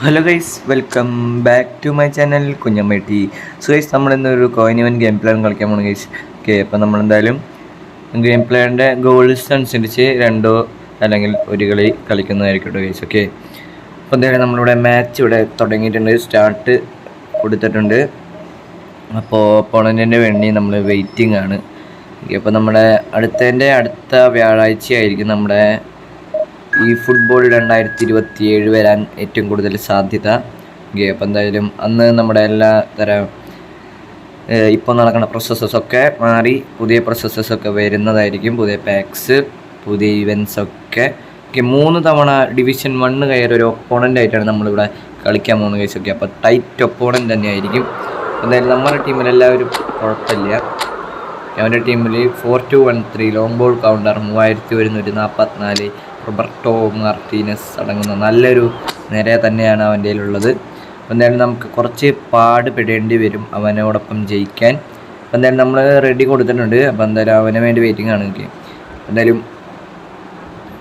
Hello guys, welcome back to my channel Kunjamma T. So guys, നമ്മളിന്നൊരു coin ഇവൻ game play കളിക്കാൻ പോകുന്നു guys. Okay, അപ്പോൾ നമ്മളെന്തായാലും ഗെയിം പ്ലേയുടെ ഗോൾസ് അനുസരിച്ച് രണ്ടോ അല്ലെങ്കിൽ ഒരു കളി കളിക്കുന്നതായിരിക്കട്ടെ ഗൈസ്. ഓക്കെ, അപ്പോൾ എന്തായാലും നമ്മളിവിടെ മാച്ച് ഇവിടെ തുടങ്ങിയിട്ടുണ്ട്, സ്റ്റാർട്ട് കൊടുത്തിട്ടുണ്ട്. അപ്പോൾ ഒപ്പോണൻറ്റിൻ്റെ വേണ്ടി നമ്മൾ വെയിറ്റിംഗ് ആണ്. അപ്പോൾ നമ്മുടെ അടുത്ത വ്യാഴാഴ്ചയായിരിക്കും നമ്മുടെ ഈ ഫുട്ബോൾ 2027 വരാൻ ഏറ്റവും കൂടുതൽ സാധ്യത. അപ്പോൾ എന്തായാലും അന്ന് നമ്മുടെ എല്ലാ തരം ഇപ്പോൾ നടക്കുന്ന പ്രോസസ്സസൊക്കെ മാറി പുതിയ പ്രോസസ്സസൊക്കെ വരുന്നതായിരിക്കും. പുതിയ പാക്സ്, പുതിയ ഇവൻസൊക്കെ. ഓക്കെ, 3 തവണ ഡിവിഷൻ 1 കയറി ഒരു ഒപ്പോണൻ്റ് ആയിട്ടാണ് നമ്മളിവിടെ കളിക്കാൻ പോകുന്ന കേസൊക്കെ. അപ്പോൾ ടൈറ്റ് ഒപ്പോണൻ്റ് തന്നെയായിരിക്കും. എന്തായാലും നമ്മുടെ ടീമിലെല്ലാവരും കുഴപ്പമില്ല. അവൻ്റെ ടീമിൽ 4-2-1-3 long ball counter 3144 Roberto Martinez അടങ്ങുന്ന നല്ലൊരു നിര തന്നെയാണ് അവൻ്റെ ഉള്ളത്. എന്തായാലും നമുക്ക് കുറച്ച് പാടുപെടേണ്ടി വരും അവനോടൊപ്പം ജയിക്കാൻ. എന്തായാലും നമ്മൾ റെഡി കൊടുത്തിട്ടുണ്ട്. അപ്പോൾ എന്തായാലും അവന് വേണ്ടി വെയിറ്റിംഗ് ആണ്. എന്തായാലും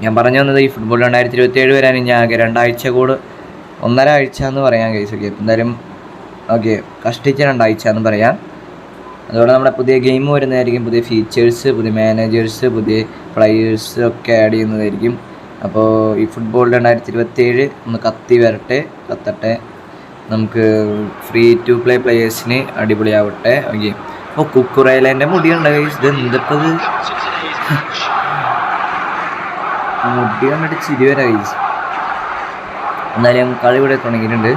ഞാൻ പറഞ്ഞു വന്നത് ഈ ഫുട്ബോൾ 2027 വരാൻ ഇനി ആകെ 2 ആഴ്ച കൂടെ, 1.5 ആഴ്ച എന്ന് പറയാൻ കഴിച്ചു. എന്തായാലും ഓക്കെ, കഷ്ടിച്ച് 2 ആഴ്ച എന്ന് പറയാം. അതുപോലെ നമ്മുടെ പുതിയ ഗെയിം വരുന്നതായിരിക്കും. പുതിയ ഫീച്ചേഴ്സ്, പുതിയ മാനേജേഴ്സ്, പുതിയ പ്ലെയേഴ്സ് ഒക്കെ ആഡ് ചെയ്യുന്നതായിരിക്കും. അപ്പോൾ ഈ ഫുട്ബോൾ 2027 ഒന്ന് കത്തട്ടെ. നമുക്ക് ഫ്രീ ടു പ്ലേ പ്ലെയേഴ്സിന് അടിപൊളിയാവട്ടെ. ഓക്കെ, അപ്പോൾ കുക്കുറേലേൻ്റെ മുടിയുണ്ട് ഗൈസ്. ഇത് എന്തപ്പത് മുടി കണ്ടിട്ട് ചിരി വരാ ഗൈസ്. എന്തായാലും കളി ഇവിടെ തുടങ്ങിയിട്ടുണ്ട്.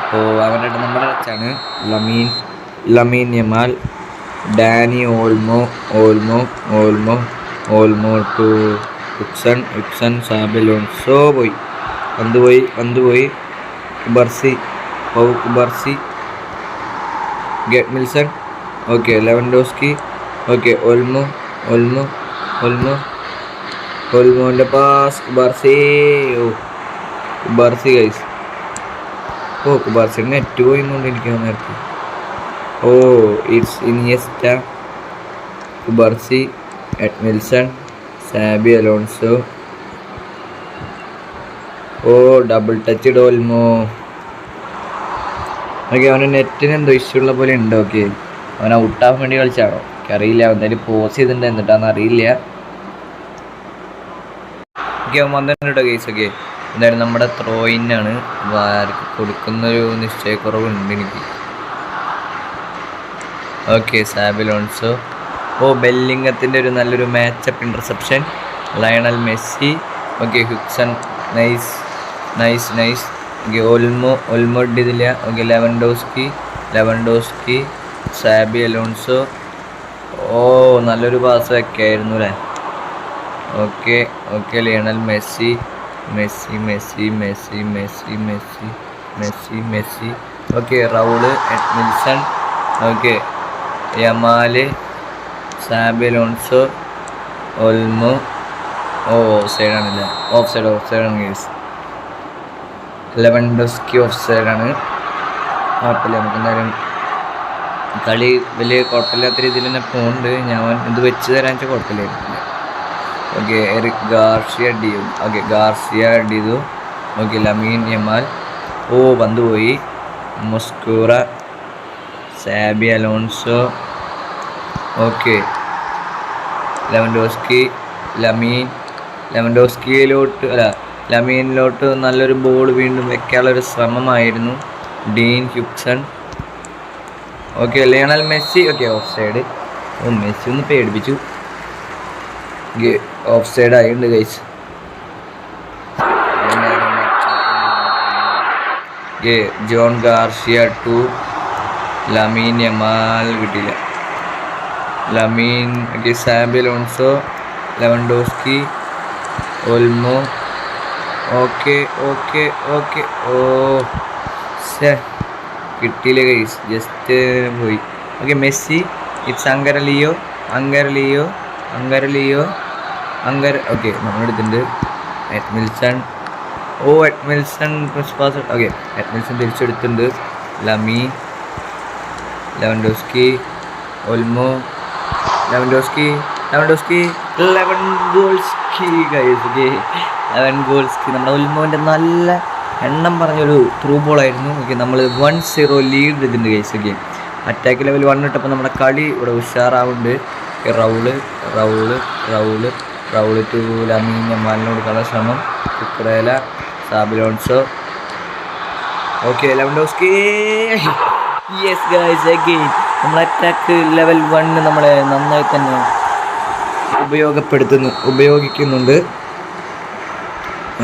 അപ്പോൾ അവരുടെ നമ്മുടെ ടച്ചാണ് Lamine Yamal, Dani Olmo to Huijsen Xabi Alonso പോയി. പന്ത് പോയി Cubarsi Edmilson. Okay, Lewandowski. Okay, ഓൾമോൻ്റെ പാസ് കുബർസി ഗൈസ്. കുബാർസിയുടെ നെറ്റ് പോയിക്കൊണ്ടിരിക്കുന്ന നേരത്തെ. It's Iniesta, Cubarsi, Edmilson, Xabi Alonso. Double touch ഡോൽമോ. ഓക്കെ, അവന് നെറ്റിന് എന്തോ ഇഷ്യൂ ഉള്ള പോലെ ഉണ്ട്. ഓക്കെ, അവൻ ഔട്ടാകാൻ വേണ്ടി കളിച്ചാണോ എനിക്കറിയില്ല. എന്തായാലും പോസ് ചെയ്തിട്ടുണ്ട്, എന്നിട്ടാന്ന് അറിയില്ല. ഓക്കെ, അവൻ വന്നിട്ടുണ്ട് കേസ്. ഓക്കെ, എന്തായാലും നമ്മുടെ ത്രോയിനാണ്. ആർക്ക് കൊടുക്കുന്നൊരു നിശ്ചയക്കുറവുണ്ട് എനിക്ക്. ഓക്കെ, സാബിലോൺസോ. ബെല്ലിംഗത്തിൻ്റെ ഒരു നല്ലൊരു matchup interception. Lionel Messi. Okay, Huijsen. Nice. Okay, Olmo ഇടില്ല. Okay, Lewandowski, Xabi Alonso. നല്ലൊരു പാസ് ഒക്കെ ആയിരുന്നു അല്ലേ. Okay, Lionel Messi. Okay, Raul, Edmilson. Okay, Yamal, Xabi Alonso, Olmo. Off സൈഡാണില്ല, ഓഫ് സൈഡാണ് കേസ്. ലെവൻഡോസ്കി ഓഫ് സൈഡാണ്. കുഴപ്പമില്ല, നമുക്ക് എന്തായാലും കളി വലിയ കുഴപ്പമില്ലാത്ത രീതിയിൽ തന്നെ പോകുന്നുണ്ട്. ഞാൻ ഇത് വെച്ച് തരാൻ വെച്ചാൽ കുഴപ്പമില്ലായിരുന്നില്ല. ഓക്കെ, ഗാർസിയ ചെയ്തു. Okay, Lamine Yamal. പന്ത് പോയി. Mosquera, Xabi Alonso. ഓക്കെ, ലമീനിലോട്ട് നല്ലൊരു ബോൾ വീണ്ടും വെക്കാനുള്ളൊരു ശ്രമമായിരുന്നു. Dean Huijsen. Okay, Lionel Messi. Okay, offside. Messi ഒന്ന് പേടിപ്പിച്ചു. ഓഫ് സൈഡ് ആയിട്ടുണ്ട് guys. John Garcia to Lamine Yamal കിട്ടിയില്ല. Xabi Alonso, Lewandowski, Olmo. Okay, കിട്ടിയില്ല ഗൈസ്, ജസ്റ്റ് പോയി. Okay, Messi. ഇറ്റ്സ് അങ്കരലിയോ. ഓക്കെ, നമ്മളെടുത്തിട്ടുണ്ട്. എഡ്മിൽസൺ. പാസ്. ഓക്കെ, എഡ്മിൽസൺ തിരിച്ചെടുത്തിട്ടുണ്ട്. Lewandowski, Olmo, Lewandowski. Lewandowski guys. Okay, Lewandowski നമ്മുടെ ഉൽമോൻ്റെ നല്ല എണ്ണം പറഞ്ഞൊരു ത്രൂ ബോളായിരുന്നു. ഓക്കെ, നമ്മൾ 1-0 ലീഡ് ചെയ്തിട്ടുണ്ട് ഗൈസ്. ഓക്കെ, അറ്റാക്ക് ലെവൽ 1 ഇട്ടപ്പോൾ നമ്മുടെ കളി ഇവിടെ ഉഷാറാവുന്നുണ്ട്. റൗള് റൗള് റൗള് റൗള് ടു ലമീൻ യമാലിന് കൊടുക്കാനുള്ള ശ്രമം. Cucurella, Xabi Alonso. Okay, Lewandowski. Yes guys, again നമ്മൾ അറ്റാക്ക് ലെവൽ 1 നമ്മളെ നന്നായി തന്നെ ഉപയോഗിക്കുന്നുണ്ട്.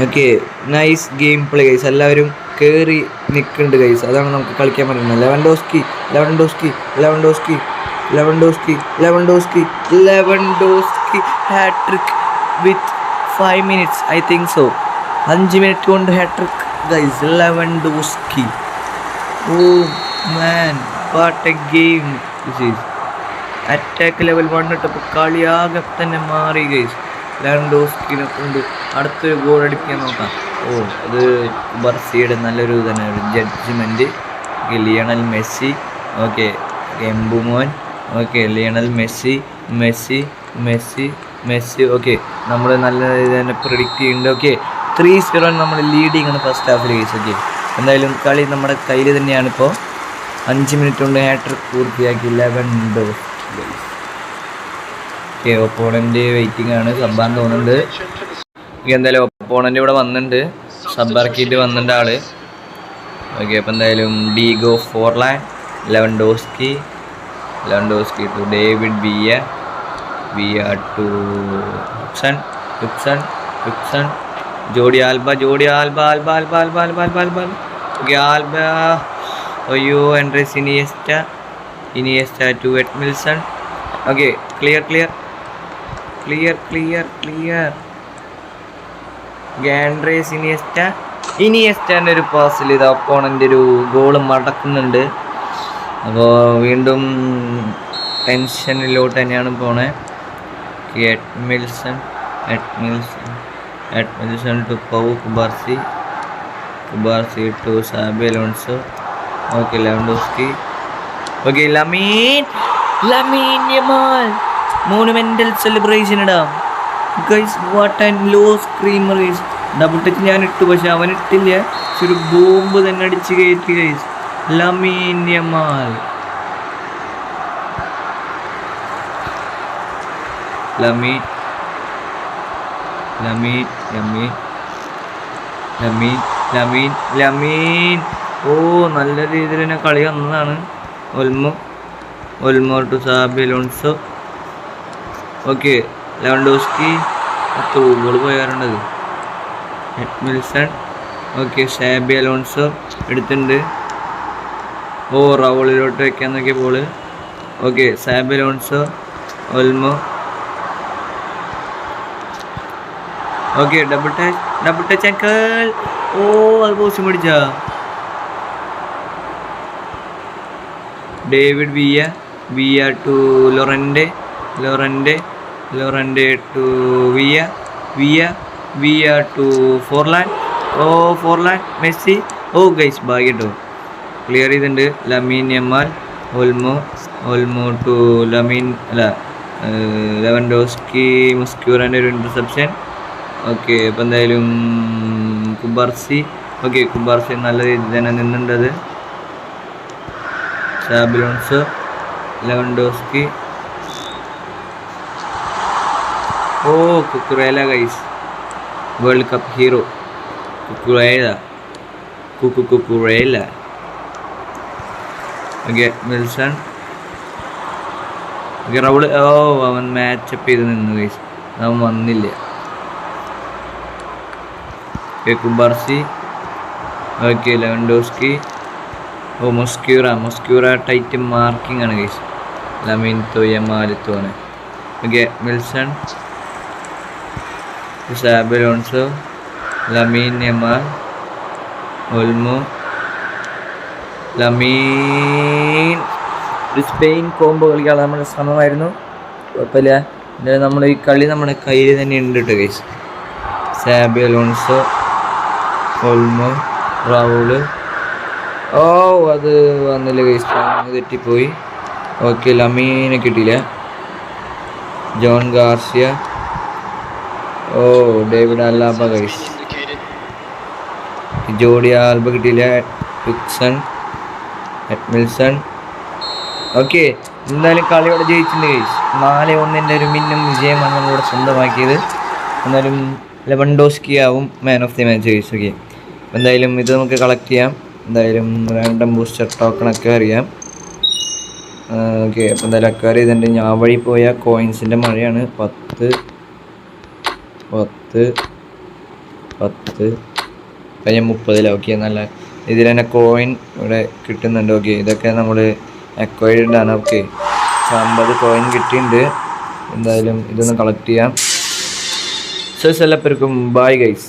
Okay, nice game play guys. എല്ലാവരും കയറി നിൽക്കുന്നുണ്ട് ഗൈസ്. അതാണ് നമുക്ക് കളിക്കാൻ പറ്റുന്നത്. Lewandowski Lewandowski Lewandowski Lewandowski Lewandowski Lewandowski hat trick with 5 minutes I think so. 5 minute കൊണ്ട് hat trick guys. Lewandowski. Oh man, what a game this is. Attack level 1 ഇട്ടപ്പോൾ കളിയാകെ തന്നെ മാറി ഗൈസ്. ലെവൻഡോസ്കിനെ കൊണ്ട് അടുത്തൊരു ഗോൾ അടിക്കാൻ നോക്കാം. ഓ, അത് ബർസിയുടെ നല്ലൊരു തന്നെ ഒരു judgement. Lionel Messi. Okay, Mbeumo. Okay, Lionel Messi Messi Messi Messi. Okay, നമ്മൾ നല്ല ഇത് തന്നെ പ്രിഡിക്റ്റ് ചെയ്യുന്നുണ്ട്. ഓക്കെ, 3-0 നമ്മൾ ലീഡിങ് ആണ് ഫസ്റ്റ് ഹാഫിൽ ഗൈസ്. ഓക്കെ, എന്തായാലും കളി നമ്മുടെ കയ്യിൽ തന്നെയാണ്. ഇപ്പോൾ 5 മിനിറ്റ് കൊണ്ട് ഹാട്രിക് പൂർത്തിയാക്കി ലെവൻഡോസ്കി. ഓക്കെ, ഒപ്പോണൻ്റ് വെയിറ്റിംഗ് ആണ്. സബ്ബാൻ തോന്നുന്നുണ്ട്. എന്തായാലും ഒപ്പോണൻ്റ് ഇവിടെ വന്നിട്ടുണ്ട്, സബ്ബാർക്കിയിട്ട് വന്നിട്ടുണ്ട് ആള്. ഓക്കെ, അപ്പോൾ എന്തായാലും Diego Forlan, Lewandowski to David Villa to Huijsen, Jordi Alba. Okay, Alba. അയ്യോ, Andres Iniesta to Edmilson. Okay, clear. Andres ഇനിയസ്റ്റൻ്റെ ഒരു പാസിൽ ഇത് ഒപ്പോണൻ്റെ ഒരു ഗോള് മടക്കുന്നുണ്ട്. അപ്പോൾ വീണ്ടും ടെൻഷനിലോട്ട് തന്നെയാണ് പോണേ. Edmilson to Pau Cubarsi to Xabi Alonso. Okay, Lewandowski. Okay, Lamine Yamal monumental celebration ഇടാം guys. What and low screamer guys. Double touch ഞാൻ ഇട്ടു, പക്ഷെ അവൻ ഇട്ടില്ല. പക്ഷെ ഒരു ബോംബ് തന്നെ അടിച്ച് കയറ്റി guys. Lamine Yamal. Lamine. Oh, നല്ല രീതിയിൽ തന്നെ കളി വന്നതാണ്. Olmo to Xabi Alonso. Okay, Lewandowski. Goal പോയാറുണ്ടത്. എഡ്മിൽസൺ. ഓക്കെ, സാബി അലോൺസോ എടുത്തിട്ടുണ്ട്. ഓ, റൗളിലോട്ട് വയ്ക്കാൻ നോക്കിയ ball. Okay, Xabi Alonso, Olmo. Okay, double touch അങ്കിൾ. ഓ, അത് പോസ്റ്റ് പിടിച്ചാ. David Villa to Llorente to Villa to Forlan. Oh, Forlan Messi. Oh guys, ഭാഗ്യം കേട്ടോ, ക്ലിയർ ചെയ്തിട്ടുണ്ട്. Lamine Yamal. Olmo to Lewandowski. മുസ്ക്യൂറിൻ്റെ ഒരു ഇൻ്റർസെപ്ഷൻ. ഓക്കെ, അപ്പോൾ എന്തായാലും കുബാർസി. ഓക്കെ, കുബാർസി നല്ല രീതിയിൽ തന്നെ നിന്നുണ്ടത്. Xabi Alonso, Lewandowski. Oh, Cucurella guys, world cup hero Cucurella. Okay, Milson. Okay, Raul. Oh, അവൻ മാച്ചപ്പ് ചെയ്ത് നിന്നു ഗൈസ്, അവൻ വന്നില്ല. Okay, Cubarsi. Okay, Lewandowski. Oh, Mosquera tight marking ആണ് ഗൈസ്. ലമീൻ യമാലിത്തോനെ. Okay, Milson, Xabi Alonso, Lamine Yamal, Olmo, Lamine. ഒരു Spain combo കളിക്കാനുള്ള നമ്മുടെ ശ്രമമായിരുന്നു, കുഴപ്പമില്ല. നമ്മൾ ഈ കളി നമ്മുടെ കയ്യിൽ തന്നെ ഉണ്ട് കേട്ടോ guys. Xabi Alonso, Olmo, Raul. Oh, അത് വന്നില്ല ഗൈസ്, തെറ്റിപ്പോയി. ഓക്കെ, ലമീനെ കിട്ടിയില്ല. John Garcia. Oh David Alaba guys. Jordi Alba കിട്ടിയില്ല. വിക്സൺ, എഡ്മിൽസൺ. ഓക്കെ, എന്തായാലും കളിയോടെ ജയിച്ചിട്ടുണ്ട് ഗൈസ്. 4-1 ഒരു മിന്നും വിജയമാണ് നമ്മളിവിടെ സ്വന്തമാക്കിയത്. എന്നാലും ലെവൻഡോസ്കി ആവും man of the match guys. Okay, എന്തായാലും ഇത് നമുക്ക് കളക്ട് ചെയ്യാം. എന്തായാലും റാൻഡം ബൂസ്റ്റർ ടോക്കണൊക്കെ അറിയാം. ഓക്കെ, അപ്പോൾ എന്തായാലും അക്വയർ ചെയ്തിട്ടുണ്ട്. ഞാൻ വഴി പോയ കോയിൻസിൻ്റെ മഴയാണ്. 10 കഴിഞ്ഞ 30. ഓക്കെ, നല്ല ഇതിൽ തന്നെ കോയിൻ ഇവിടെ കിട്ടുന്നുണ്ട്. ഓക്കെ, ഇതൊക്കെ നമ്മൾ അക്വയർഡ് ആണ്. ഓക്കെ, 50 കോയിൻ കിട്ടിയിട്ടുണ്ട്. എന്തായാലും ഇതൊന്ന് കളക്ട് ചെയ്യാം. സോ എല്ലാവർക്കും ബൈ ഗൈസ്.